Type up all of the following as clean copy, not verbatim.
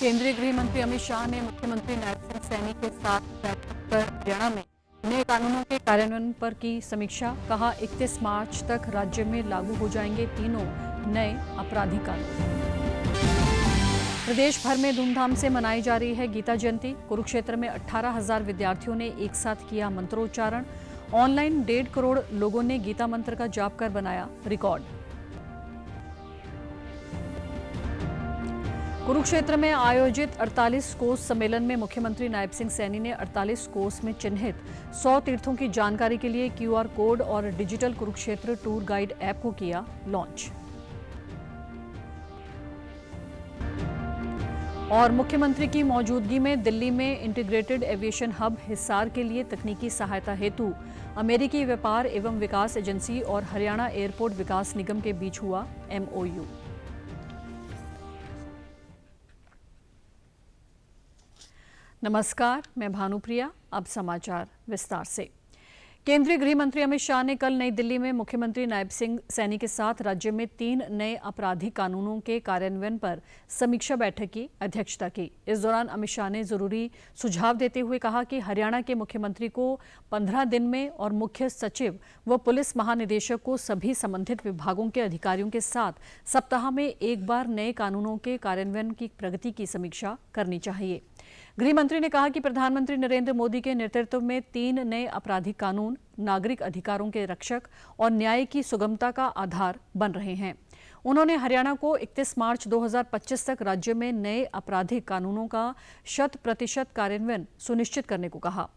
केंद्रीय गृह मंत्री अमित शाह ने मुख्यमंत्री नायब सिंह सैनी के साथ बैठक कर हरियाणा में नए कानूनों के कार्यान्वयन पर की समीक्षा। कहा 31 मार्च तक राज्य में लागू हो जाएंगे तीनों नए आपराधिक कानून। प्रदेश भर में धूमधाम से मनाई जा रही है गीता जयंती। कुरुक्षेत्र में 18,000 विद्यार्थियों ने एक साथ किया मंत्रोच्चारण। ऑनलाइन 1.5 करोड़ लोगों ने गीता मंत्र का जाप कर बनाया रिकॉर्ड। कुरुक्षेत्र में आयोजित 48 कोस सम्मेलन में मुख्यमंत्री नायब सिंह सैनी ने 48 कोस में चिन्हित 100 तीर्थों की जानकारी के लिए QR कोड और digital Kurukshetra tour guide app को किया लॉन्च। और मुख्यमंत्री की मौजूदगी में दिल्ली में इंटीग्रेटेड एविएशन हब हिसार के लिए तकनीकी सहायता हेतु अमेरिकी व्यापार एवं विकास एजेंसी और हरियाणा एयरपोर्ट विकास निगम के बीच हुआ MOU। नमस्कार, मैं भानुप्रिया। अब समाचार विस्तार से। केंद्रीय गृह मंत्री अमित शाह ने कल नई दिल्ली में मुख्यमंत्री नायब सिंह सैनी के साथ राज्य में 3 नए आपराधिक कानूनों के कार्यान्वयन पर समीक्षा बैठक की अध्यक्षता की। इस दौरान अमित शाह ने जरूरी सुझाव देते हुए कहा कि हरियाणा के मुख्यमंत्री को 15 दिन में और मुख्य सचिव व पुलिस महानिदेशक को सभी संबंधित विभागों के अधिकारियों के साथ सप्ताह में एक बार नए कानूनों के कार्यान्वयन की प्रगति की समीक्षा करनी चाहिए। गृह मंत्री ने कहा कि प्रधानमंत्री नरेंद्र मोदी के नेतृत्व में 3 नए आपराधिक कानून नागरिक अधिकारों के रक्षक और न्याय की सुगमता का आधार बन रहे हैं। उन्होंने हरियाणा को 31 मार्च 2025 तक राज्य में नए आपराधिक कानूनों का 100% कार्यान्वयन सुनिश्चित करने को कहा।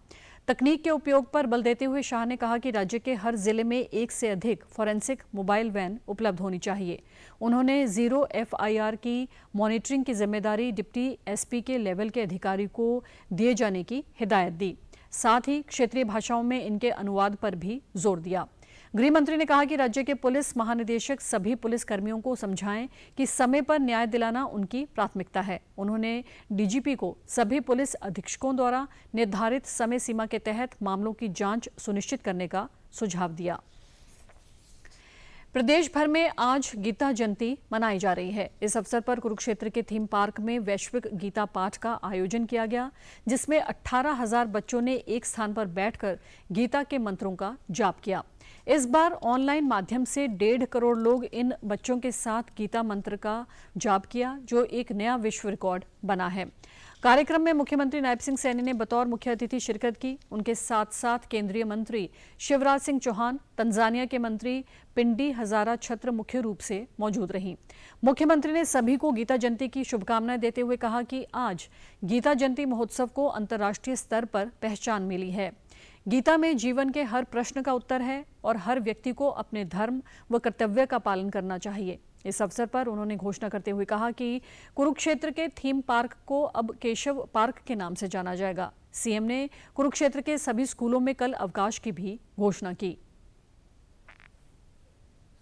तकनीक के उपयोग पर बल देते हुए शाह ने कहा कि राज्य के हर जिले में 1 से अधिक फॉरेंसिक मोबाइल वैन उपलब्ध होनी चाहिए। उन्होंने 0 FIR की मॉनिटरिंग की जिम्मेदारी डिप्टी SP के लेवल के अधिकारी को दिए जाने की हिदायत दी। साथ ही क्षेत्रीय भाषाओं में इनके अनुवाद पर भी जोर दिया। गृह मंत्री ने कहा कि राज्य के पुलिस महानिदेशक सभी पुलिस कर्मियों को समझाएं कि समय पर न्याय दिलाना उनकी प्राथमिकता है। उन्होंने DGP को सभी पुलिस अधीक्षकों द्वारा निर्धारित समय सीमा के तहत मामलों की जांच सुनिश्चित करने का सुझाव दिया। प्रदेश भर में आज गीता जयंती मनाई जा रही है। इस अवसर पर कुरुक्षेत्र के थीम पार्क में वैश्विक गीता पाठ का आयोजन किया गया, जिसमें 18,000 बच्चों ने एक स्थान पर बैठकर गीता के मंत्रों का जाप किया। इस बार ऑनलाइन माध्यम से 1.5 करोड़ लोग इन बच्चों के साथ गीता मंत्र का जाप किया, जो एक नया विश्व रिकॉर्ड बना है। कार्यक्रम में मुख्यमंत्री नायब सिंह सैनी ने बतौर मुख्य अतिथि शिरकत की। उनके साथ साथ केंद्रीय मंत्री शिवराज सिंह चौहान, तंजानिया के मंत्री पिंडी हजारा छत्र मुख्य रूप से मौजूद रहीं। मुख्यमंत्री ने सभी को गीता जयंती की शुभकामनाएं देते हुए कहा कि आज गीता जयंती महोत्सव को अंतर्राष्ट्रीय स्तर पर पहचान मिली है। गीता में जीवन के हर प्रश्न का उत्तर है और हर व्यक्ति को अपने धर्म व कर्तव्य का पालन करना चाहिए। इस अवसर पर उन्होंने घोषणा करते हुए कहा कि कुरुक्षेत्र के थीम पार्क को अब केशव पार्क के नाम से जाना जाएगा। CM ने कुरुक्षेत्र के सभी स्कूलों में कल अवकाश की भी घोषणा की।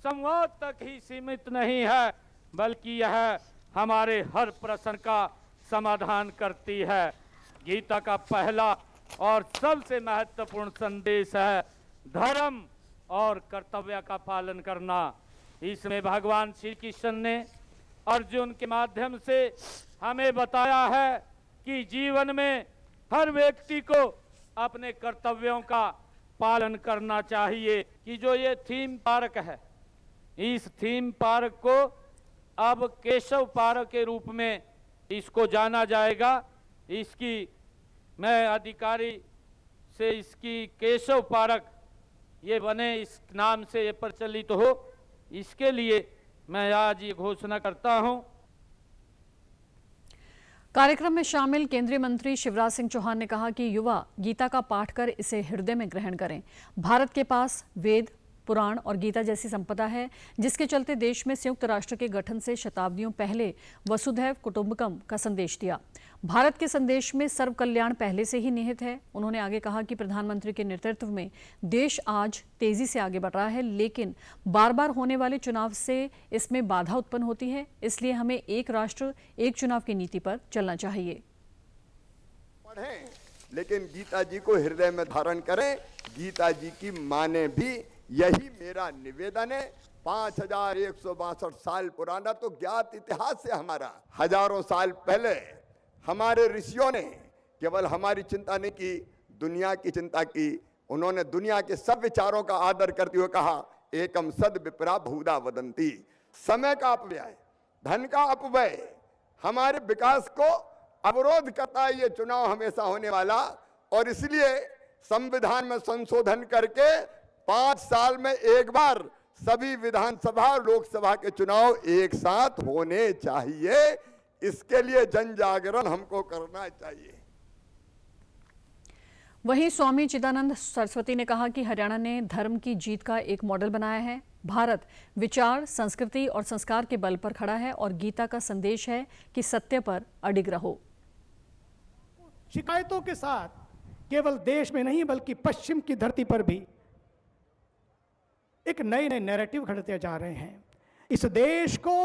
संवाद तक ही सीमित नहीं है, बल्कि यह हमारे हर प्रश्न का समाधान करती है। गीता का पहला और सबसे महत्वपूर्ण संदेश है धर्म और कर्तव्य का पालन करना। इसमें भगवान श्री कृष्ण ने अर्जुन के माध्यम से हमें बताया है कि जीवन में हर व्यक्ति को अपने कर्तव्यों का पालन करना चाहिए। कि जो ये थीम पार्क है, इस थीम पार्क को अब केशव पार्क के रूप में इसको जाना जाएगा। इसकी मैं अधिकारी से इसकी केशव पार्क ये बने, इस नाम से ये प्रचलित हो, इसके लिए मैं आज ये घोषणा करता हूं। कार्यक्रम में शामिल केंद्रीय मंत्री शिवराज सिंह चौहान ने कहा कि युवा गीता का पाठ कर इसे हृदय में ग्रहण करें। भारत के पास वेद, पुराण और गीता जैसी संपदा है, जिसके चलते देश में संयुक्त राष्ट्र के गठन से शताब्दियों पहले वसुधैव कुटुंबकम का संदेश दिया। भारत के संदेश में सर्व कल्याण पहले से ही निहित है। उन्होंने आगे कहा कि प्रधानमंत्री के नेतृत्व में देश आज तेजी से आगे बढ़ रहा है, लेकिन बार बार होने वाले चुनाव से इसमें बाधा उत्पन्न होती है। इसलिए हमें एक राष्ट्र एक चुनाव की नीति पर चलना चाहिए। पढ़ें, लेकिन गीता जी को हृदय में धारण करें। गीता जी की माने भी, यही मेरा निवेदन है। 5162 साल पुराना तो ज्ञात इतिहास है हमारा। हजारों साल पहले हमारे ऋषियों ने केवल हमारी चिंता नहीं की, दुनिया की चिंता की। उन्होंने दुनिया के सब विचारों का आदर करते हुए कहा, एकम सद विपरा बहुधा वदंती। समय का अपव्यय, धन का अपव्यय हमारे विकास को अवरोध करता है। ये चुनाव हमेशा होने वाला, और इसलिए संविधान में संशोधन करके 5 साल में एक बार सभी विधानसभा और लोकसभा के चुनाव एक साथ होने चाहिए। इसके लिए जन जागरण हमको करना चाहिए। वहीं स्वामी चिदानंद सरस्वती ने कहा कि हरियाणा ने धर्म की जीत का एक मॉडल बनाया है। भारत विचार, संस्कृति और संस्कार के बल पर खड़ा है और गीता का संदेश है कि सत्य पर अडिग रहो। शिकायतों के साथ केवल देश में नहीं बल्कि पश्चिम की धरती पर भी एक नए नए नैरेटिव घड़ते जा रहे हैं। इस देश को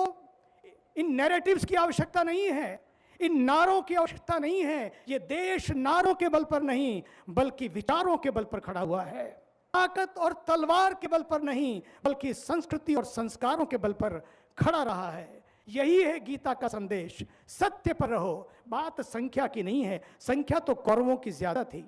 इन नैरेटिव्स की आवश्यकता नहीं है, इन नारों की आवश्यकता नहीं है। ये देश नारों के बल पर नहीं बल्कि विचारों के बल पर खड़ा हुआ है। ताकत और तलवार के बल पर नहीं बल्कि संस्कृति और संस्कारों के बल पर खड़ा रहा है। यही है गीता का संदेश, सत्य पर रहो। बात संख्या की नहीं है, संख्या तो कौरवों की ज्यादा थी।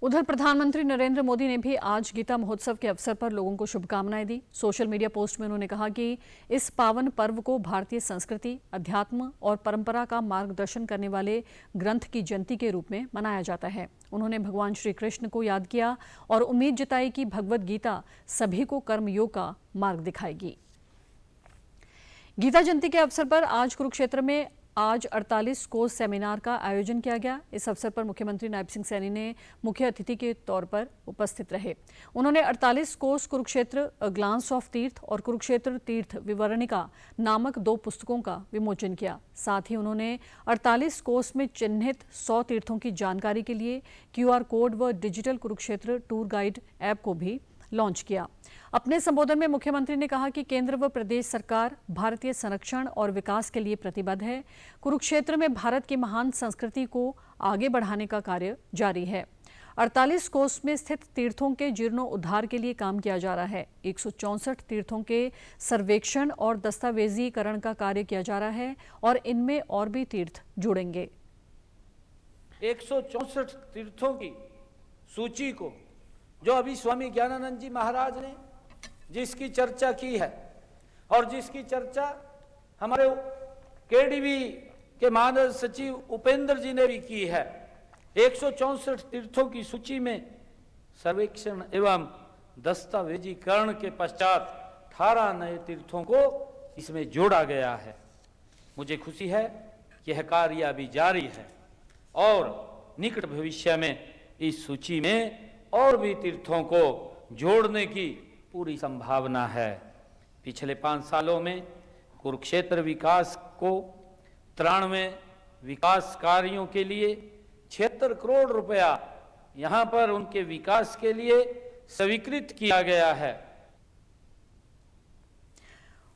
उधर प्रधानमंत्री नरेंद्र मोदी ने भी आज गीता महोत्सव के अवसर पर लोगों को शुभकामनाएं दी। सोशल मीडिया पोस्ट में उन्होंने कहा कि इस पावन पर्व को भारतीय संस्कृति, अध्यात्म और परंपरा का मार्गदर्शन करने वाले ग्रंथ की जयंती के रूप में मनाया जाता है। उन्होंने भगवान श्री कृष्ण को याद किया और उम्मीद जताई कि भगवद गीता सभी को कर्मयोग का मार्ग दिखाएगी। गीता जयंती के अवसर पर आज कुरुक्षेत्र में 48 कोर्स सेमिनार का आयोजन किया गया। इस अवसर पर मुख्यमंत्री नायब सिंह सैनी ने मुख्य अतिथि के तौर पर उपस्थित रहे। उन्होंने 48 कोर्स कुरुक्षेत्र ग्लांस ऑफ तीर्थ और कुरुक्षेत्र तीर्थ विवरणिका नामक 2 पुस्तकों का विमोचन किया। साथ ही उन्होंने 48 कोर्स में चिन्हित 100 तीर्थों की जानकारी के लिए QR कोड व digital Kurukshetra tour guide app को भी लॉन्च किया। अपने संबोधन में मुख्यमंत्री ने कहा कि केंद्र व प्रदेश सरकार भारतीय संरक्षण और विकास के लिए प्रतिबद्ध है। कुरुक्षेत्र में भारत की महान संस्कृति को आगे बढ़ाने का कार्य जारी है। 48 कोस में स्थित तीर्थों के जीर्णोद्धार के लिए काम किया जा रहा है। 164 तीर्थों के सर्वेक्षण और दस्तावेजीकरण का कार्य किया जा रहा है और इनमें और भी तीर्थ जुड़ेंगे। 164 तीर्थों की सूची को जो अभी स्वामी ज्ञानानंद जी महाराज ने जिसकी चर्चा की है और जिसकी चर्चा हमारे केडीबी के मानद सचिव उपेंद्र जी ने भी की है, 164 तीर्थों की सूची में सर्वेक्षण एवं दस्तावेजीकरण के पश्चात 18 नए तीर्थों को इसमें जोड़ा गया है। मुझे खुशी है कि यह कार्य अभी जारी है और निकट भविष्य में इस सूची में और भी तीर्थों को जोड़ने की पूरी संभावना है। पिछले 5 सालों में कुरुक्षेत्र विकास को 93 विकास कार्यों के लिए 76 करोड़ रुपया यहां पर उनके विकास के लिए स्वीकृत किया गया है।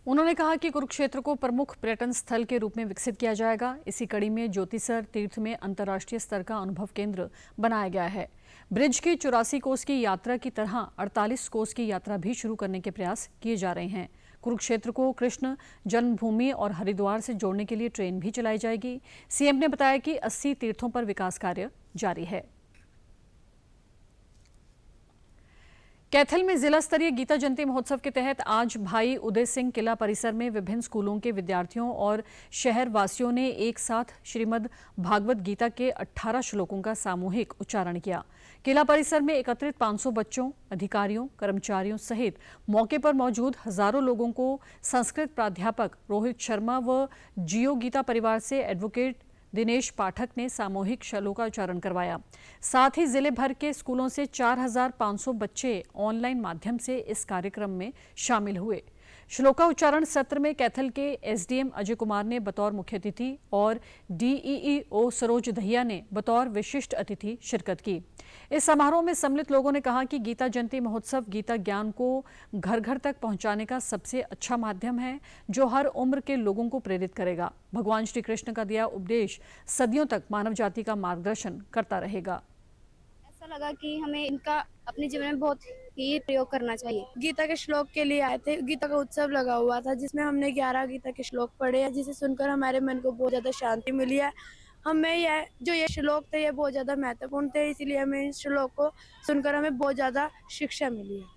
उन्होंने कहा कि कुरुक्षेत्र को प्रमुख पर्यटन स्थल के रूप में विकसित किया जाएगा। इसी कड़ी में ज्योतिसर तीर्थ में अंतर्राष्ट्रीय स्तर का अनुभव केंद्र बनाया गया है। ब्रिज की 84 कोस की यात्रा की तरह 48 कोस की यात्रा भी शुरू करने के प्रयास किए जा रहे हैं। कुरुक्षेत्र को कृष्ण जन्मभूमि और हरिद्वार से जोड़ने के लिए ट्रेन भी चलाई जाएगी। सीएम ने बताया कि 80 तीर्थों पर विकास कार्य जारी है। कैथल में जिला स्तरीय गीता जयंती महोत्सव के तहत आज भाई उदय सिंह किला परिसर में विभिन्न स्कूलों के विद्यार्थियों और शहर वासियों ने एक साथ श्रीमद् भागवत गीता के 18 श्लोकों का सामूहिक उच्चारण किया। किला परिसर में एकत्रित 500 बच्चों, अधिकारियों, कर्मचारियों सहित मौके पर मौजूद हजारों लोगों को संस्कृत प्राध्यापक रोहित शर्मा व जियो गीता परिवार से एडवोकेट दिनेश पाठक ने सामूहिक श्लोकाचारण करवाया। साथ ही जिले भर के स्कूलों से 4500 बच्चे ऑनलाइन माध्यम से इस कार्यक्रम में शामिल हुए। श्लोका उच्चारण सत्र में कैथल के एसडीएम अजय कुमार ने बतौर मुख्य अतिथि और डीईईओ सरोज दहिया ने बतौर विशिष्ट अतिथि शिरकत की। इस समारोह में सम्मिलित लोगों ने कहा कि गीता जयंती महोत्सव गीता ज्ञान को घर घर तक पहुंचाने का सबसे अच्छा माध्यम है जो हर उम्र के लोगों को प्रेरित करेगा। भगवान श्री कृष्ण का दिया उपदेश सदियों तक मानव जाति का मार्गदर्शन करता रहेगा। ऐसा लगा कि हमें इनका अपने जीवन में बहुत ही प्रयोग करना चाहिए। गीता के श्लोक के लिए आए थे। गीता का उत्सव लगा हुआ था जिसमें हमने 11 गीता के श्लोक पढ़े हैं, जिसे सुनकर हमारे मन को बहुत ज़्यादा शांति मिली है। हमें ये श्लोक थे ये बहुत ज़्यादा महत्वपूर्ण थे, इसीलिए हमें इस श्लोक को सुनकर हमें बहुत ज़्यादा शिक्षा मिली है।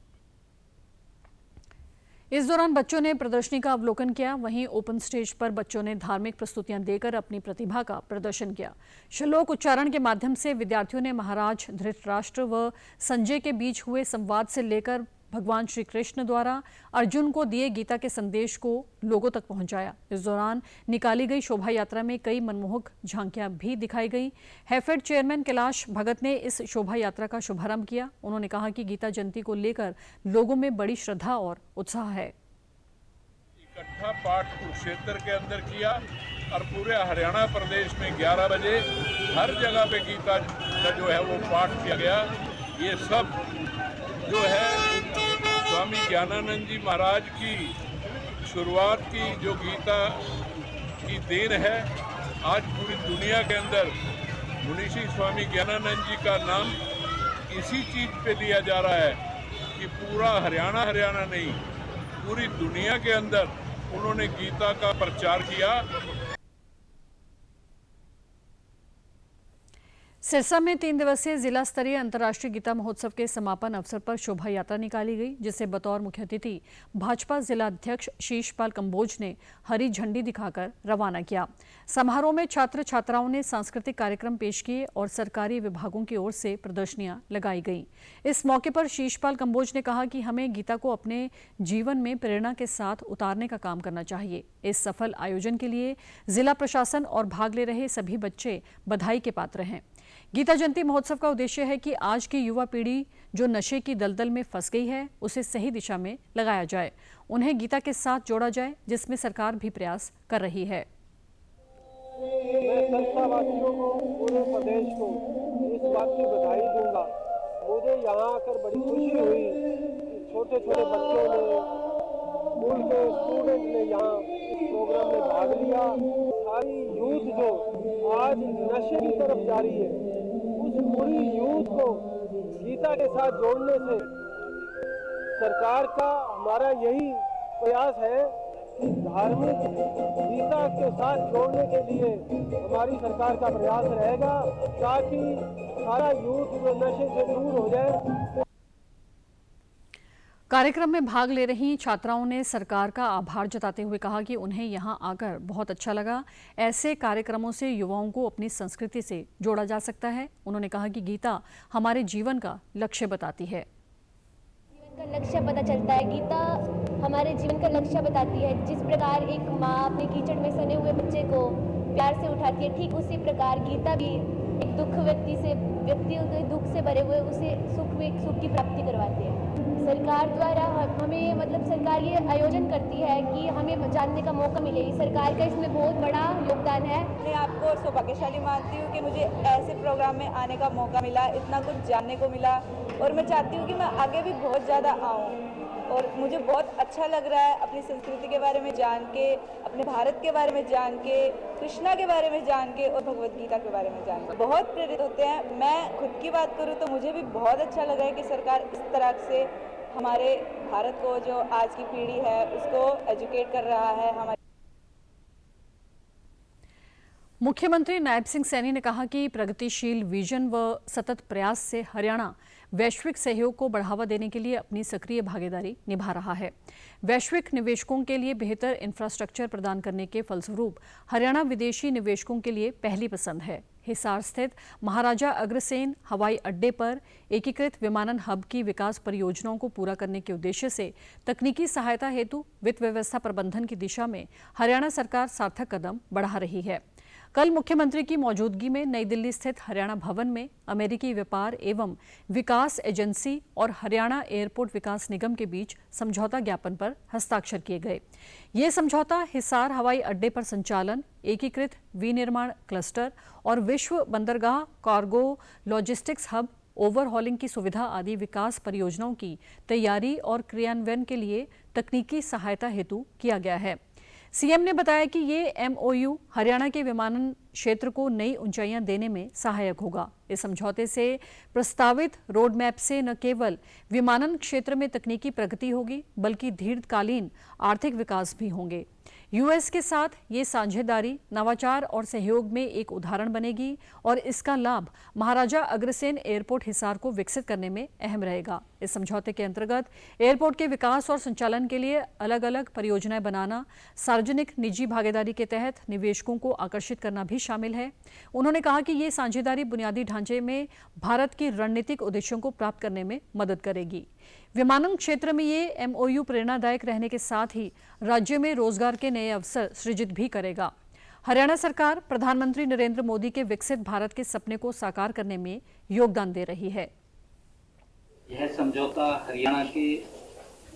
इस दौरान बच्चों ने प्रदर्शनी का अवलोकन किया। वहीं ओपन स्टेज पर बच्चों ने धार्मिक प्रस्तुतियां देकर अपनी प्रतिभा का प्रदर्शन किया। श्लोक उच्चारण के माध्यम से विद्यार्थियों ने महाराज धृतराष्ट्र व संजय के बीच हुए संवाद से लेकर भगवान श्री कृष्ण द्वारा अर्जुन को दिए गीता के संदेश को लोगों तक पहुंचाया। इस दौरान निकाली गई शोभा यात्रा में कई मनमोहक झांकियां भी दिखाई गई। हैफेड चेयरमैन कैलाश भगत ने इस शोभा यात्रा का शुभारंभ किया। उन्होंने कहा कि गीता जयंती को लेकर लोगों में बड़ी श्रद्धा और उत्साह है। इकट्ठा पाठ कुरुक्षेत्र के अंदर किया और पूरे हरियाणा प्रदेश में 11 बजे हर जगह पे गीता का जो है वो पाठ किया गया। ये सब जो है स्वामी ज्ञानानंद जी महाराज की शुरुआत की जो गीता की देन है। आज पूरी दुनिया के अंदर मुनीषी स्वामी ज्ञानानंद जी का नाम इसी चीज पे लिया जा रहा है कि पूरा हरियाणा नहीं, पूरी दुनिया के अंदर उन्होंने गीता का प्रचार किया। सिरसा में 3 दिवसीय जिला स्तरीय अंतर्राष्ट्रीय गीता महोत्सव के समापन अवसर पर शोभा यात्रा निकाली गई, जिसे बतौर मुख्य अतिथि भाजपा जिला अध्यक्ष शीशपाल कंबोज ने हरी झंडी दिखाकर रवाना किया। समारोह में छात्र छात्राओं ने सांस्कृतिक कार्यक्रम पेश किए और सरकारी विभागों की ओर से प्रदर्शनियां लगाई गईं। इस मौके पर शीशपाल कंबोज ने कहा कि हमें गीता को अपने जीवन में प्रेरणा के साथ उतारने का काम करना चाहिए। इस सफल आयोजन के लिए जिला प्रशासन और भाग ले रहे सभी बच्चे बधाई के पात्र हैं। गीता जयंती महोत्सव का उद्देश्य है कि आज की युवा पीढ़ी जो नशे की दलदल में फंस गई है उसे सही दिशा में लगाया जाए, उन्हें गीता के साथ जोड़ा जाए, जिसमें सरकार भी प्रयास कर रही है। मैं संस्थावासियों को, पूरे प्रदेश को इस बात की बधाई दूंगा। मुझे यहाँ आकर बड़ी खुशी हुई कि छोटे छोटे बच्चों ने, स्कूल के स्टूडेंट ने यहाँ इस प्रोग्राम में भाग लिया। सारी यूथ जो आज नशे की तरफ जा रही है, उस पूरी यूथ को गीता के साथ जोड़ने से सरकार का हमारा यही प्रयास है कि धार्मिक गीता के साथ जोड़ने के लिए हमारी सरकार का प्रयास रहेगा, ताकि सारा यूथ जो नशे से दूर हो जाए। कार्यक्रम में भाग ले रही छात्राओं ने सरकार का आभार जताते हुए कहा कि उन्हें यहां आकर बहुत अच्छा लगा। ऐसे कार्यक्रमों से युवाओं को अपनी संस्कृति से जोड़ा जा सकता है। उन्होंने कहा कि गीता हमारे जीवन का लक्ष्य बताती है। जीवन का लक्ष्य पता चलता है, गीता हमारे जीवन का लक्ष्य बताती है। जिस प्रकार एक माँ अपने कीचड़ में सने हुए बच्चे को प्यार से उठाती है, ठीक उसी प्रकार गीता भी एक व्यक्ति के दुख से भरे हुए उसे सुख की प्राप्ति करवाती है। सरकार द्वारा हमें सरकार ये आयोजन करती है कि हमें जानने का मौका मिले। सरकार का इसमें बहुत बड़ा योगदान है। मैं आपको सौभाग्यशाली मानती हूँ कि मुझे ऐसे प्रोग्राम में आने का मौका मिला, इतना कुछ जानने को मिला, और मैं चाहती हूँ कि मैं आगे भी बहुत ज़्यादा आऊँ। और मुझे बहुत अच्छा लग रहा है अपनी संस्कृति के बारे में जान के, अपने भारत के बारे में जान के, कृष्णा के बारे में जान के और भगवद गीता के बारे में जान के बहुत प्रेरित होते हैं। मैं खुद की बात करूँ तो मुझे भी बहुत अच्छा लग रहा है कि सरकार इस तरह से हमारे भारत को, जो आज की पीढ़ी है, उसको एजुकेट कर रहा है। हमारे मुख्यमंत्री नायब सिंह सैनी ने कहा कि प्रगतिशील विजन व सतत प्रयास से हरियाणा वैश्विक सहयोग को बढ़ावा देने के लिए अपनी सक्रिय भागीदारी निभा रहा है। वैश्विक निवेशकों के लिए बेहतर इंफ्रास्ट्रक्चर प्रदान करने के फलस्वरूप हरियाणा विदेशी निवेशकों के लिए पहली पसंद है। हिसार स्थित महाराजा अग्रसेन हवाई अड्डे पर एकीकृत विमानन हब की विकास परियोजनाओं को पूरा करने के उद्देश्य से तकनीकी सहायता हेतु वित्त व्यवस्था प्रबंधन की दिशा में हरियाणा सरकार सार्थक कदम बढ़ा रही है। कल मुख्यमंत्री की मौजूदगी में नई दिल्ली स्थित हरियाणा भवन में अमेरिकी व्यापार एवं विकास एजेंसी और हरियाणा एयरपोर्ट विकास निगम के बीच समझौता ज्ञापन पर हस्ताक्षर किए गए। ये समझौता हिसार हवाई अड्डे पर संचालन, एकीकृत विनिर्माण क्लस्टर और विश्व बंदरगाह, कार्गो लॉजिस्टिक्स हब, ओवरहॉलिंग की सुविधा आदि विकास परियोजनाओं की तैयारी और क्रियान्वयन के लिए तकनीकी सहायता हेतु किया गया है। सीएम ने बताया कि ये एमओयू हरियाणा के विमानन क्षेत्र को नई ऊंचाइयां देने में सहायक होगा। इस समझौते से प्रस्तावित रोड मैप से न केवल विमानन क्षेत्र में तकनीकी प्रगति होगी बल्कि दीर्घकालीन आर्थिक विकास भी होंगे। यूएस के साथ ये साझेदारी नवाचार और सहयोग में एक उदाहरण बनेगी और इसका लाभ महाराजा अग्रसेन एयरपोर्ट हिसार को विकसित करने में अहम रहेगा। इस समझौते के अंतर्गत एयरपोर्ट के विकास और संचालन के लिए अलग अलग परियोजनाएं बनाना, सार्वजनिक निजी भागीदारी के तहत निवेशकों को आकर्षित करना भी शामिल है। उन्होंने कहा कि ये साझेदारी बुनियादी ढांचे में भारत की रणनीतिक उद्देश्यों को प्राप्त करने में मदद करेगी। विमानन क्षेत्र में ये एमओयू प्रेरणादायक रहने के साथ ही राज्य में रोजगार के नए अवसर सृजित भी करेगा। हरियाणा सरकार प्रधानमंत्री नरेंद्र मोदी के विकसित भारत के सपने को साकार करने में योगदान दे रही है। यह समझौता हरियाणा के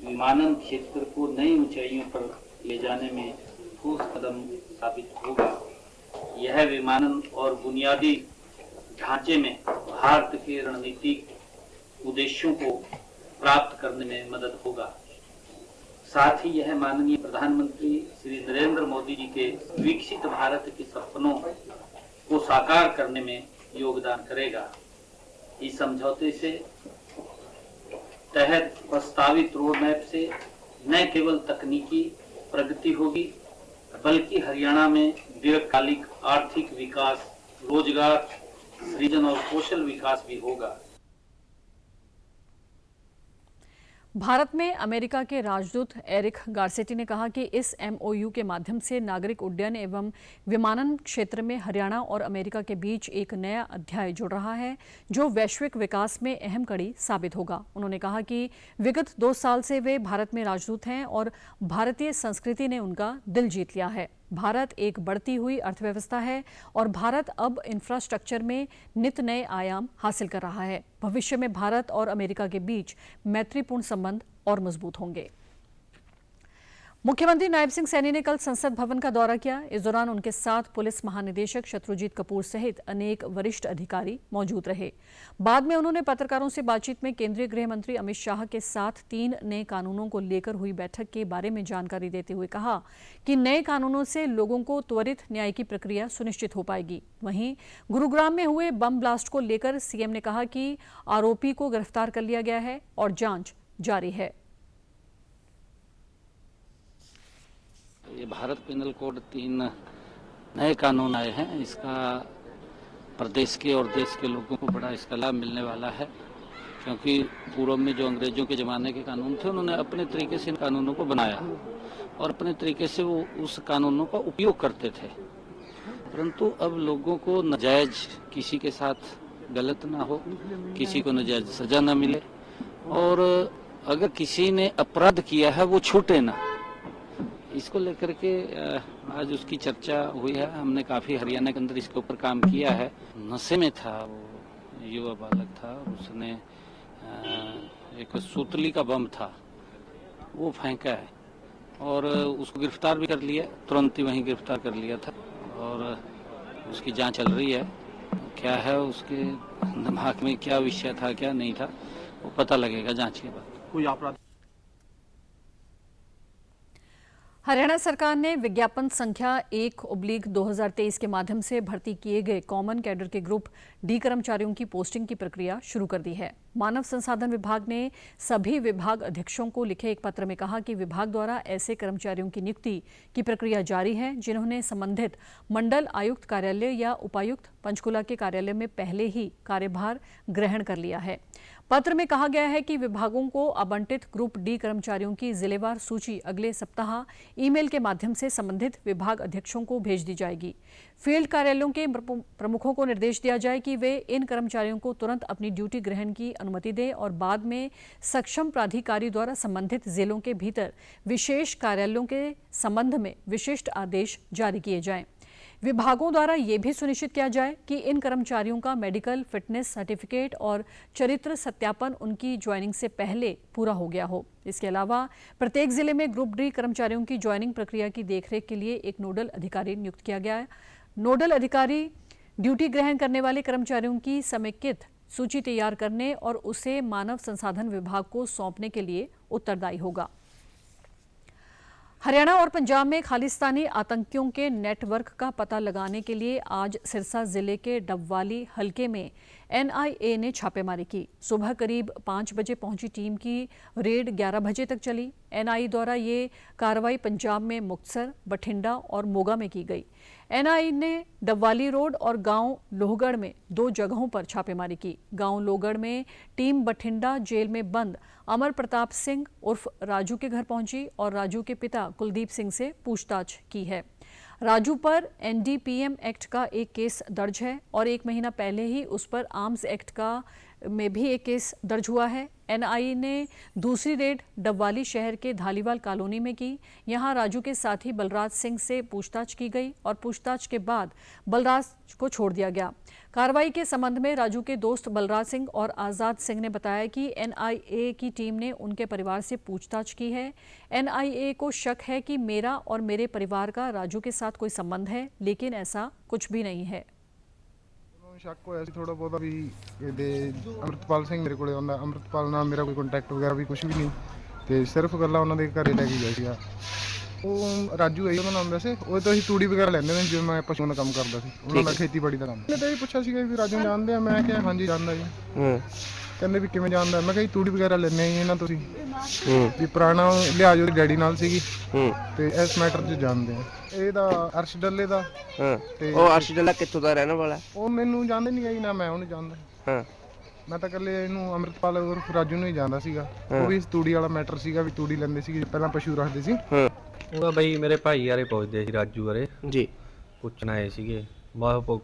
विमानन क्षेत्र को नई ऊंचाइयों पर ले जाने में ठोस कदम साबित होगा। यह विमानन और बुनियादी ढांचे में भारत के रणनीतिक उद्देश्यों को प्राप्त करने में मदद होगा। साथ ही यह माननीय प्रधानमंत्री श्री नरेंद्र मोदी जी के विकसित भारत के सपनों को साकार करने में योगदान करेगा। इस समझौते से तहत प्रस्तावित रोड मैप से न केवल तकनीकी प्रगति होगी बल्कि हरियाणा में दीर्घकालिक आर्थिक विकास, रोजगार सृजन और कौशल विकास भी होगा। भारत में अमेरिका के राजदूत एरिक गारसेटी ने कहा कि इस एमओयू के माध्यम से नागरिक उड्डयन एवं विमानन क्षेत्र में हरियाणा और अमेरिका के बीच एक नया अध्याय जुड़ रहा है जो वैश्विक विकास में अहम कड़ी साबित होगा। उन्होंने कहा कि विगत 2 साल से वे भारत में राजदूत हैं और भारतीय संस्कृति ने उनका दिल जीत लिया है। भारत एक बढ़ती हुई अर्थव्यवस्था है और भारत अब इंफ्रास्ट्रक्चर में नित नए आयाम हासिल कर रहा है। भविष्य में भारत और अमेरिका के बीच मैत्रीपूर्ण संबंध और मजबूत होंगे। मुख्यमंत्री नायब सिंह सैनी ने कल संसद भवन का दौरा किया। इस दौरान उनके साथ पुलिस महानिदेशक शत्रुजीत कपूर सहित अनेक वरिष्ठ अधिकारी मौजूद रहे। बाद में उन्होंने पत्रकारों से बातचीत में केंद्रीय गृह मंत्री अमित शाह के साथ 3 नए कानूनों को लेकर हुई बैठक के बारे में जानकारी देते हुए कहा कि नए कानूनों से लोगों को त्वरित न्याय की प्रक्रिया सुनिश्चित हो पाएगी। वहीं गुरुग्राम में हुए बम ब्लास्ट को लेकर सीएम ने कहा कि आरोपी को गिरफ्तार कर लिया गया है और जांच जारी है। ये भारत पिनल कोड 3 नए कानून आए हैं। इसका प्रदेश के और देश के लोगों को बड़ा इसका लाभ मिलने वाला है, क्योंकि पूर्व में जो अंग्रेजों के ज़माने के कानून थे उन्होंने अपने तरीके से इन कानूनों को बनाया और अपने तरीके से वो उस कानूनों का उपयोग करते थे। परंतु अब लोगों को नाजायज किसी के साथ गलत ना हो, किसी को नाजायज सजा ना मिले और अगर किसी ने अपराध किया है वो छूटे ना, इसको लेकर के आज उसकी चर्चा हुई है। हमने काफ़ी हरियाणा के अंदर इसके ऊपर काम किया है। नशे में था वो युवा बालक था और उसने एक सूतली का बम था वो फेंका है और उसको गिरफ्तार भी कर लिया, तुरंत ही वहीं गिरफ्तार कर लिया था और उसकी जांच चल रही है। क्या है उसके दिमाग में, क्या विषय था क्या नहीं था, वो पता लगेगा जांच के बाद। कोई अपराध। हरियाणा सरकार ने विज्ञापन संख्या 1/2023 के माध्यम से भर्ती किए गए कॉमन कैडर के ग्रुप डी कर्मचारियों की पोस्टिंग की प्रक्रिया शुरू कर दी है। मानव संसाधन विभाग ने सभी विभाग अध्यक्षों को लिखे एक पत्र में कहा कि विभाग द्वारा ऐसे कर्मचारियों की नियुक्ति की प्रक्रिया जारी है जिन्होंने संबंधित मंडल आयुक्त कार्यालय या उपायुक्त पंचकुला के कार्यालय में पहले ही कार्यभार ग्रहण कर लिया है। पत्र में कहा गया है कि विभागों को आवंटित ग्रुप डी कर्मचारियों की जिलेवार सूची अगले सप्ताह ईमेल के माध्यम से संबंधित विभाग अध्यक्षों को भेज दी जाएगी। फील्ड कार्यालयों के प्रमुखों को निर्देश दिया जाए कि वे इन कर्मचारियों को तुरंत अपनी ड्यूटी ग्रहण की अनुमति दें और बाद में सक्षम प्राधिकारी द्वारा संबंधित जिलों के भीतर विशेष कार्यालयों के संबंध में विशिष्ट आदेश जारी किए जाएं। विभागों द्वारा ये भी सुनिश्चित किया जाए कि इन कर्मचारियों का मेडिकल फिटनेस सर्टिफिकेट और चरित्र सत्यापन उनकी ज्वाइनिंग से पहले पूरा हो गया हो। इसके अलावा प्रत्येक जिले में ग्रुप डी कर्मचारियों की ज्वाइनिंग प्रक्रिया की देखरेख के लिए एक नोडल अधिकारी नियुक्त किया गया है। नोडल अधिकारी ड्यूटी ग्रहण करने वाले कर्मचारियों की समेकित सूची तैयार करने और उसे मानव संसाधन विभाग को सौंपने के लिए उत्तरदायी होगा। हरियाणा और पंजाब में खालिस्तानी आतंकियों के नेटवर्क का पता लगाने के लिए आज सिरसा जिले के डबवाली हलके में एनआईए ने छापेमारी की। सुबह करीब 5 बजे पहुंची टीम की रेड 11 बजे तक चली। एनआईए द्वारा ये कार्रवाई पंजाब में मुक्तसर, बठिंडा और मोगा में की गई। एनआईए ने डबवाली रोड और गांव लोहगढ़ में 2 जगहों पर छापेमारी की। गांव लोहगढ़ में टीम बठिंडा जेल में बंद अमर प्रताप सिंह उर्फ राजू के घर पहुंची और राजू के पिता कुलदीप सिंह से पूछताछ की है। राजू पर एनडीपीएम एक्ट का एक केस दर्ज है और 1 महीना पहले ही उस पर आर्म्स एक्ट का में भी एक केस दर्ज हुआ है। एनआईए ने दूसरी रेड डबवाली शहर के धालीवाल कॉलोनी में की। यहां राजू के साथी बलराज सिंह से पूछताछ की गई और पूछताछ के बाद बलराज को छोड़ दिया गया। कार्रवाई के संबंध में राजू के दोस्त बलराज सिंह और आज़ाद सिंह ने बताया कि एनआईए की टीम ने उनके परिवार से पूछताछ की है। एनआईए को शक है कि मेरा और मेरे परिवार का राजू के साथ कोई संबंध है, लेकिन ऐसा कुछ भी नहीं है। शक होया सी थोड़ा बहुत भी अमृतपाल सिंह मेरे कोले आंदा। अमृतपाल नाल मेरा कोई कंटैक्ट वगैरह भी कुछ भी नहीं ते सिर्फ गल्ला उन्हां दे घरे लै के गया सीगा। ਉਹ ਰਾਜੂ ਹੈ ਉਹਦਾ ਨਾਮ ਵੈਸੇ। ਉਹ ਤਾਂ ਅਸੀਂ ਤੂੜੀ ਵਗੈਰਾ ਲੈਂਦੇ ਨੇ ਜਿਵੇਂ ਮੈਂ ਪਸ਼ੂਆਂ ਦਾ ਕੰਮ ਕਰਦਾ ਸੀ। ਉਹਨਾਂ ਦਾ ਖੇਤੀਬਾੜੀ ਦਾ ਕੰਮ। ਮੈਂ ਤਾਂ ਇਹ ਪੁੱਛਿਆ ਸੀਗਾ ਵੀ ਰਾਜੂ ਜਾਣਦੇ ਆ? ਮੈਂ ਕਿਹਾ ਹਾਂਜੀ ਜਾਣਦਾ ਜੀ। ਕਹਿੰਦੇ ਵੀ ਕਿਵੇਂ ਜਾਣਦਾ? ਮੈਂ ਕਿਹਾ ਜੀ ਤੂੜੀ ਵਗੈਰਾ ਲੈਂਦੇ ਆ ਜੀ ਇਹਨਾਂ ਤੁਸੀਂ ਵੀ ਪੁਰਾਣਾ ਲਿਹਾਜ਼ ਉਹਦੇ ਡੈਡੀ ਨਾਲ ਸੀਗੀ ਤੇ ਇਸ ਮੈਟਰ 'ਚ ਜਾਣਦੇ ਆ। ਇਹਦਾ ਅਰਸ਼ ਡੱਲੇ ਦਾ ਤੇ ਉਹ ਅਰਸ਼ ਡੱਲਾ ਕਿੱਥੋਂ ਦਾ ਰਹਿਣ ਵਾਲਾ? ਉਹ ਮੈਨੂੰ ਜਾਣਦੇ ਨਹੀਂ ਆ ਜੀ, ਨਾ ਮੈਂ ਉਹਨੂੰ ਜਾਣਦਾ। ਮੈਂ ਤਾਂ ਇਕੱਲੇ ਇਹਨੂੰ ਅੰਮ੍ਰਿਤਪਾਲ ਉਰਫ ਰਾਜੂ ਨੂੰ ਹੀ ਜਾਣਦਾ ਸੀਗਾ। ਉਹ ਵੀ ਤੂੜੀ ਵਾਲਾ ਮੈਟਰ ਸੀਗਾ ਵੀ ਤੂੜੀ ਲੈਂਦੇ ਸੀਗੇ, ਪਹਿਲਾਂ ਪਸ਼ੂ ਰੱਖਦੇ ਸੀ। ਉਹਦਾ ਬਈ ਮੇਰੇ ਭਾਈ ਬਾਰੇ ਪੁੱਛਦੇ ਸੀ, ਰਾਜੂ ਬਾਰੇ ਜੀ ਪੁੱਛਣ ਆਏ ਸੀਗੇ। ਬਸ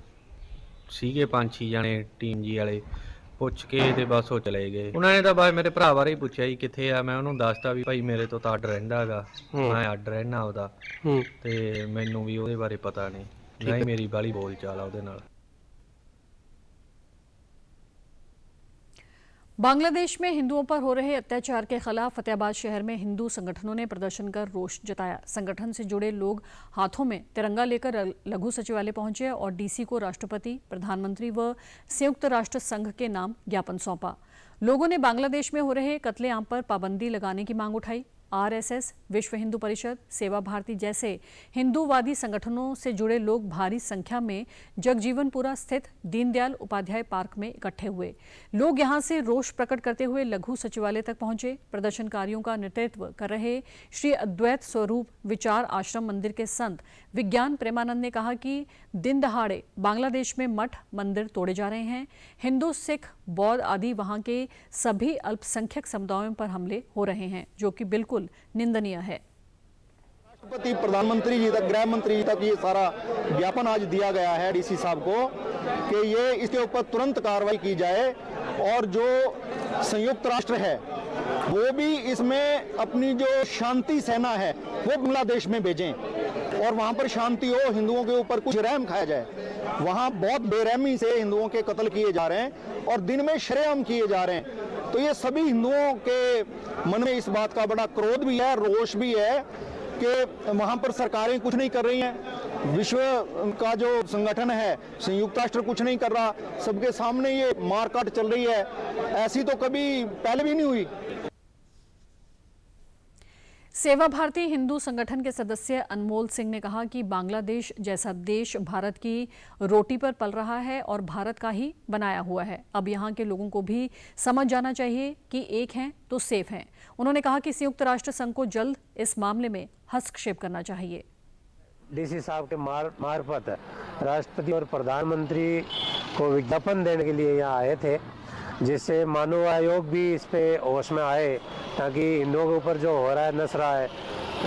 ਸੀਗੇ 5-6 ਜਾਣੇ ਟੀਮ ਜੀ ਵਾਲੇ। ਪੁੱਛ ਕੇ ਤੇ ਬਸ ਉਹ ਚਲੇ ਗਏ। ਉਹਨਾਂ ਨੇ ਤਾਂ ਬਸ ਮੇਰੇ ਭਰਾ ਬਾਰੇ ਹੀ ਪੁੱਛਿਆ ਜੀ ਕਿੱਥੇ ਆ। ਮੈਂ ਉਹਨੂੰ ਦੱਸਤਾ ਵੀ ਭਾਈ ਮੇਰੇ ਤੋਂ ਤਾਂ ਅੱਡ ਰਹਿੰਦਾ ਹੈਗਾ, ਮੈਂ ਅੱਡ ਰਹਿਣਾ ਉਹਦਾ ਤੇ ਮੈਨੂੰ ਵੀ ਉਹਦੇ ਬਾਰੇ ਪਤਾ ਨਹੀਂ, ਨਾ ਹੀ ਮੇਰੀ ਬਾਹਲੀ ਬੋਲ ਚਾਲ ਆ ਉਹਦੇ ਨਾਲ। बांग्लादेश में हिंदुओं पर हो रहे अत्याचार के खिलाफ फतेहाबाद शहर में हिंदू संगठनों ने प्रदर्शन कर रोष जताया। संगठन से जुड़े लोग हाथों में तिरंगा लेकर लघु सचिवालय पहुंचे और डीसी को राष्ट्रपति, प्रधानमंत्री व संयुक्त राष्ट्र संघ के नाम ज्ञापन सौंपा। लोगों ने बांग्लादेश में हो रहे कत्लेआम पर पाबंदी लगाने की मांग उठाई। आरएसएस, विश्व हिंदू परिषद, सेवा भारती जैसे हिंदूवादी संगठनों से जुड़े लोग भारी संख्या में जगजीवनपुरा स्थित दीनदयाल उपाध्याय पार्क में इकट्ठे हुए। लोग यहां से रोष प्रकट करते हुए लघु सचिवालय तक पहुंचे। प्रदर्शनकारियों का नेतृत्व कर रहे श्री अद्वैत स्वरूप विचार आश्रम मंदिर के संत विज्ञान प्रेमानंद ने कहा कि दिन दहाड़े बांग्लादेश में मठ मंदिर तोड़े जा रहे हैं। हिंदू, सिख, बौद्ध आदि वहां के सभी अल्पसंख्यक समुदायों पर हमले हो रहे हैं, जो कि बिल्कुल निंदनीय है। राष्ट्रपति, प्रधानमंत्री जी तक, गृह मंत्री जी तक ये सारा ज्ञापन आज दिया गया है डीसी साहब को कि ये इसके ऊपर तुरंत कार्रवाई की जाए और जो संयुक्त राष्ट्र है वो भी इसमें अपनी जो शांति सेना है वो बांग्लादेश में भेजें और वहाँ पर शांति हो, हिंदुओं के ऊपर कुछ रहम खाया जाए। वहाँ बहुत बेरहमी से हिंदुओं के कत्ल किए जा रहे हैं और दिन में शरेआम किए जा रहे हैं। तो ये सभी हिंदुओं के मन में इस बात का बड़ा क्रोध भी है, रोष भी है कि वहाँ पर सरकारें कुछ नहीं कर रही हैं। विश्व का जो संगठन है, संयुक्त राष्ट्र कुछ नहीं कर रहा। सबके सामने ये मारकाट चल रही है, ऐसी तो कभी पहले भी नहीं हुई। सेवा भारती हिंदू संगठन के सदस्य अनमोल सिंह ने कहा कि बांग्लादेश जैसा देश भारत की रोटी पर पल रहा है और भारत का ही बनाया हुआ है। अब यहाँ के लोगों को भी समझ जाना चाहिए कि एक हैं तो सेफ हैं। उन्होंने कहा कि संयुक्त राष्ट्र संघ को जल्द इस मामले में हस्तक्षेप करना चाहिए। डीसी साहब के मार्फत राष्ट्रपति और प्रधानमंत्री को विज्ञापन देने के लिए यहाँ आए थे, जिससे मानव आयोग भी इस पे होश में आए ताकि हिंदुओं के ऊपर जो हो रहा है, नस रहा है,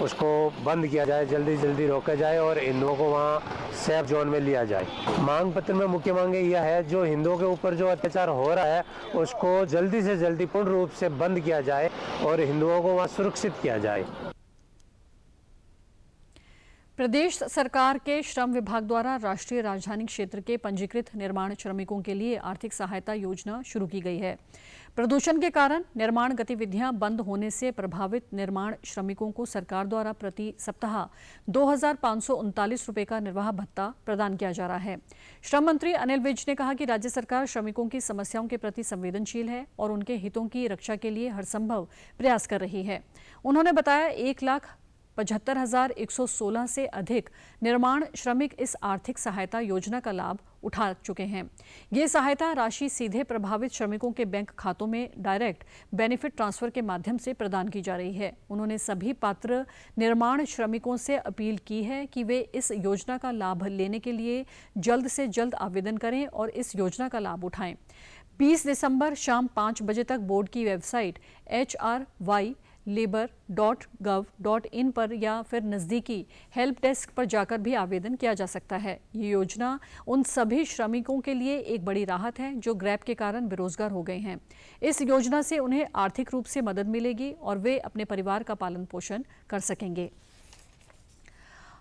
उसको बंद किया जाए, जल्दी जल्दी रोका जाए और हिंदुओं को वहाँ सेफ जोन में लिया जाए। मांग पत्र में मुख्य मांगे यह है जो हिंदुओं के ऊपर जो अत्याचार हो रहा है उसको जल्दी से जल्दी पूर्ण रूप से बंद किया जाए और हिंदुओं को वहाँ सुरक्षित किया जाए। प्रदेश सरकार के श्रम विभाग द्वारा राष्ट्रीय राजधानी क्षेत्र के पंजीकृत निर्माण श्रमिकों के लिए आर्थिक सहायता योजना शुरू की गई है। प्रदूषण के कारण निर्माण गतिविधियां बंद होने से प्रभावित निर्माण श्रमिकों को सरकार द्वारा प्रति सप्ताह 2,539 रुपये का निर्वाह भत्ता प्रदान किया जा रहा है। श्रम मंत्री अनिल विज ने कहा कि राज्य सरकार श्रमिकों की समस्याओं के प्रति संवेदनशील है और उनके हितों की रक्षा के लिए हर संभव प्रयास कर रही है। उन्होंने बताया 75,116 से अधिक निर्माण श्रमिक इस आर्थिक सहायता योजना का लाभ उठा चुके हैं। ये सहायता राशि सीधे प्रभावित श्रमिकों के बैंक खातों में डायरेक्ट बेनिफिट ट्रांसफर के माध्यम से प्रदान की जा रही है। उन्होंने सभी पात्र निर्माण श्रमिकों से अपील की है कि वे इस योजना का लाभ लेने के लिए जल्द से जल्द आवेदन करें और इस योजना का लाभ उठाएं। 20 दिसंबर शाम 5 बजे तक बोर्ड की वेबसाइट hrylabor.gov.in पर या फिर नज़दीकी हेल्प डेस्क पर जाकर भी आवेदन किया जा सकता है। ये योजना उन सभी श्रमिकों के लिए एक बड़ी राहत है जो ग्रैप के कारण बेरोजगार हो गए हैं। इस योजना से उन्हें आर्थिक रूप से मदद मिलेगी और वे अपने परिवार का पालन पोषण कर सकेंगे।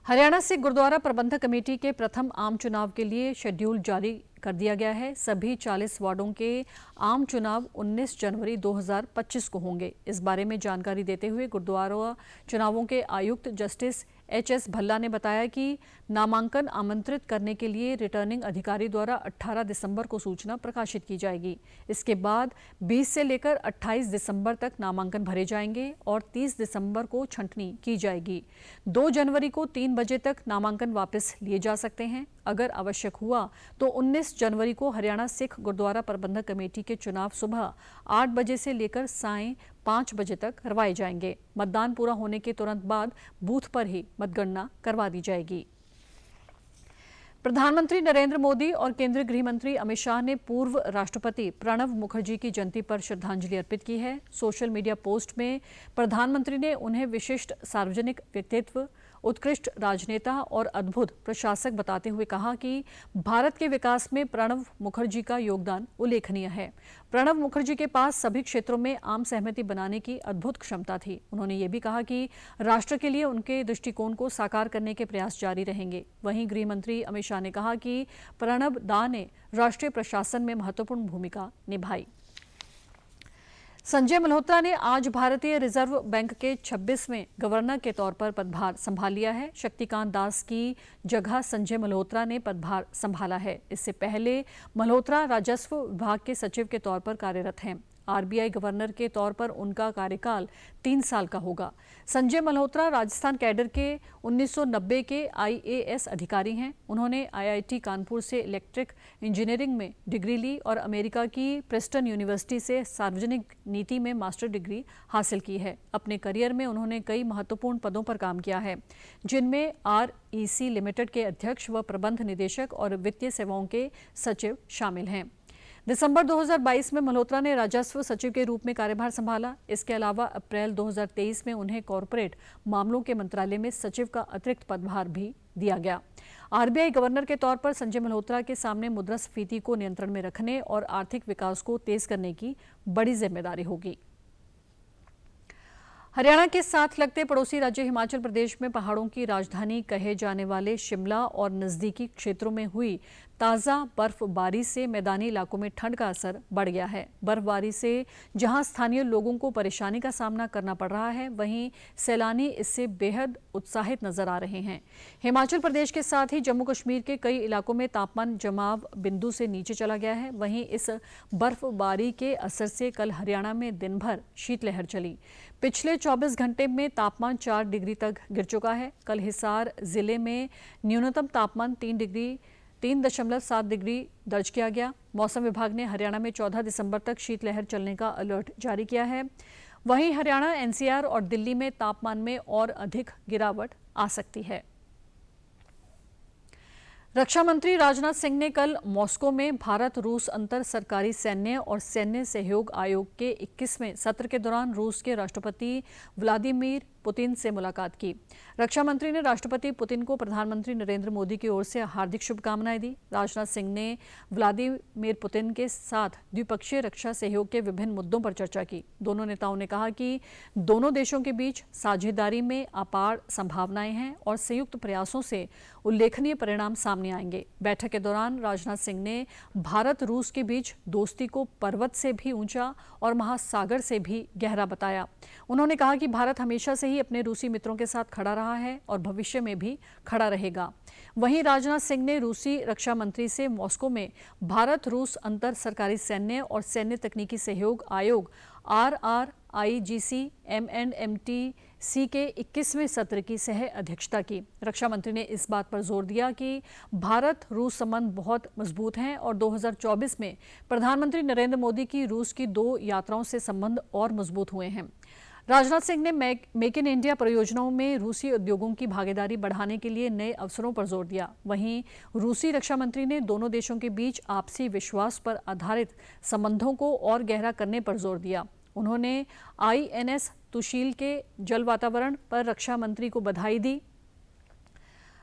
हरियाणा से गुरुद्वारा प्रबंधक कमेटी के प्रथम आम चुनाव के लिए शेड्यूल जारी कर दिया गया है। सभी 40 वार्डों के आम चुनाव 19 जनवरी 2025 को होंगे। इस बारे में जानकारी देते हुए गुरुद्वारा चुनावों के आयुक्त जस्टिस HS भल्ला ने बताया कि नामांकन आमंत्रित करने के लिए रिटर्निंग अधिकारी द्वारा 18 दिसंबर को सूचना प्रकाशित की जाएगी। इसके बाद 20 से लेकर 28 दिसंबर तक नामांकन भरे जाएंगे और 30 दिसंबर को छंटनी की जाएगी। 2 जनवरी को 3 बजे तक नामांकन वापस लिए जा सकते हैं। अगर आवश्यक हुआ तो 19 जनवरी को हरियाणा सिख गुरुद्वारा प्रबंधक कमेटी के चुनाव सुबह 8 बजे से लेकर सायं 5 बजे तक करवाए जाएंगे। मतदान पूरा होने के तुरंत बाद बूथ पर ही मतगणना करवा दी जाएगी। प्रधानमंत्री नरेंद्र मोदी और केंद्रीय गृह मंत्री अमित शाह ने पूर्व राष्ट्रपति प्रणब मुखर्जी की जयंती पर श्रद्धांजलि अर्पित की है। सोशल मीडिया पोस्ट में प्रधानमंत्री ने उन्हें विशिष्ट सार्वजनिक व्यक्तित्व, उत्कृष्ट राजनेता और अद्भुत प्रशासक बताते हुए कहा कि भारत के विकास में प्रणब मुखर्जी का योगदान उल्लेखनीय है। प्रणब मुखर्जी के पास सभी क्षेत्रों में आम सहमति बनाने की अद्भुत क्षमता थी। उन्होंने ये भी कहा कि राष्ट्र के लिए उनके दृष्टिकोण को साकार करने के प्रयास जारी रहेंगे। वहीं गृह मंत्री अमित शाह ने कहा कि प्रणब दा ने राष्ट्रीय प्रशासन में महत्वपूर्ण भूमिका निभाई। संजय मल्होत्रा ने आज भारतीय रिजर्व बैंक के 26वें गवर्नर के तौर पर पदभार संभाल लिया है। शक्तिकांत दास की जगह संजय मल्होत्रा ने पदभार संभाला है। इससे पहले मल्होत्रा राजस्व विभाग के सचिव के तौर पर कार्यरत हैं। RBI गवर्नर के तौर पर उनका कार्यकाल 3 साल का होगा। संजय मल्होत्रा राजस्थान कैडर के 1990 के IAS अधिकारी हैं। उन्होंने IIT कानपुर से इलेक्ट्रिक इंजीनियरिंग में डिग्री ली और अमेरिका की प्रिंसटन यूनिवर्सिटी से सार्वजनिक नीति में मास्टर डिग्री हासिल की है। अपने करियर में उन्होंने कई महत्वपूर्ण पदों पर काम किया है, जिनमें REC लिमिटेड के अध्यक्ष व प्रबंध निदेशक और वित्तीय सेवाओं के सचिव शामिल हैं। दिसंबर 2022 में मल्होत्रा ने राजस्व सचिव के रूप में कार्यभार संभाला। इसके अलावा अप्रैल 2023 में उन्हें कॉरपोरेट मामलों के मंत्रालय में सचिव का अतिरिक्त पदभार भी दिया गया। RBI गवर्नर के तौर पर संजय मल्होत्रा के सामने मुद्रास्फीति को नियंत्रण में रखने और आर्थिक विकास को तेज करने की बड़ी जिम्मेदारी होगी। हरियाणा के साथ लगते पड़ोसी राज्य हिमाचल प्रदेश में पहाड़ों की राजधानी कहे जाने वाले शिमला और नज़दीकी क्षेत्रों में हुई ताज़ा बर्फबारी से मैदानी इलाकों में ठंड का असर बढ़ गया है। बर्फबारी से जहां स्थानीय लोगों को परेशानी का सामना करना पड़ रहा है, वहीं सैलानी इससे बेहद उत्साहित नजर आ रहे हैं। हिमाचल प्रदेश के साथ ही जम्मू कश्मीर के कई इलाकों में तापमान जमाव बिंदु से नीचे चला गया है। वहीं इस बर्फबारी के असर से कल हरियाणा में दिन भर शीतलहर चली। पिछले 24 घंटे में तापमान 4 डिग्री तक गिर चुका है। कल हिसार जिले में न्यूनतम तापमान 3.7 डिग्री दर्ज किया गया। मौसम विभाग ने हरियाणा में 14 दिसंबर तक शीतलहर चलने का अलर्ट जारी किया है। वहीं हरियाणा, NCR और दिल्ली में तापमान में और अधिक गिरावट आ सकती है। रक्षा मंत्री राजनाथ सिंह ने कल मॉस्को में भारत रूस अंतर सरकारी सैन्य और सैन्य सहयोग आयोग के 21वें सत्र के दौरान रूस के राष्ट्रपति व्लादिमीर पुतिन से मुलाकात की। रक्षा मंत्री ने राष्ट्रपति पुतिन को प्रधानमंत्री नरेंद्र मोदी की ओर से हार्दिक शुभकामनाएं दी। राजनाथ सिंह ने व्लादिमीर पुतिन के साथ द्विपक्षीय रक्षा सहयोग के विभिन्न मुद्दों पर चर्चा की। दोनों नेताओं ने कहा कि दोनों देशों के बीच साझेदारी में अपार संभावनाएं हैं और संयुक्त प्रयासों से उल्लेखनीय परिणाम सामने आएंगे। बैठक के दौरान राजनाथ सिंह ने भारत रूस के बीच दोस्ती को पर्वत से भी ऊंचा और महासागर से भी गहरा बताया। उन्होंने कहा कि भारत हमेशा से ही अपने रूसी मित्रों के साथ खड़ा रहा है और भविष्य में भी खड़ा रहेगा। वहीं राजनाथ सिंह ने रूसी रक्षा मंत्री से मॉस्को में भारत रूस अंतर सरकारी सैन्य और सैन्य तकनीकी सहयोग आयोग RRIGC MNMT सी के 21वें सत्र की सह अध्यक्षता की। रक्षा मंत्री ने इस बात पर जोर दिया कि भारत रूस संबंध बहुत मजबूत हैं और 2024 में प्रधानमंत्री नरेंद्र मोदी की रूस की 2 यात्राओं से संबंध और मजबूत हुए हैं। राजनाथ सिंह ने मेक इन इंडिया परियोजनाओं में रूसी उद्योगों की भागीदारी बढ़ाने के लिए नए अवसरों पर जोर दिया। वहीं रूसी रक्षा मंत्री ने दोनों देशों के बीच आपसी विश्वास पर आधारित संबंधों को और गहरा करने पर जोर दिया। उन्होंने INS तुशील के जल वातावरण पर रक्षा मंत्री को बधाई दी।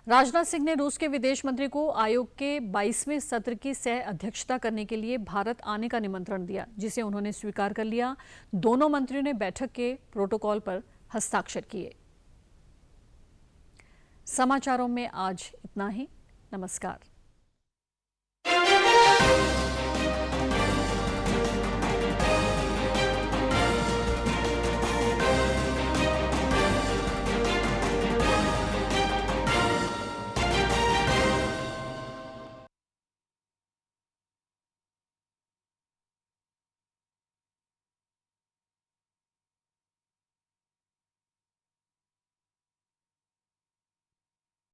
राजनाथ सिंह ने रूस के विदेश मंत्री को आयोग के 22वें सत्र की सह अध्यक्षता करने के लिए भारत आने का निमंत्रण दिया, जिसे उन्होंने स्वीकार कर लिया। दोनों मंत्रियों ने बैठक के प्रोटोकॉल पर हस्ताक्षर किए। समाचारों में आज इतना ही। नमस्कार।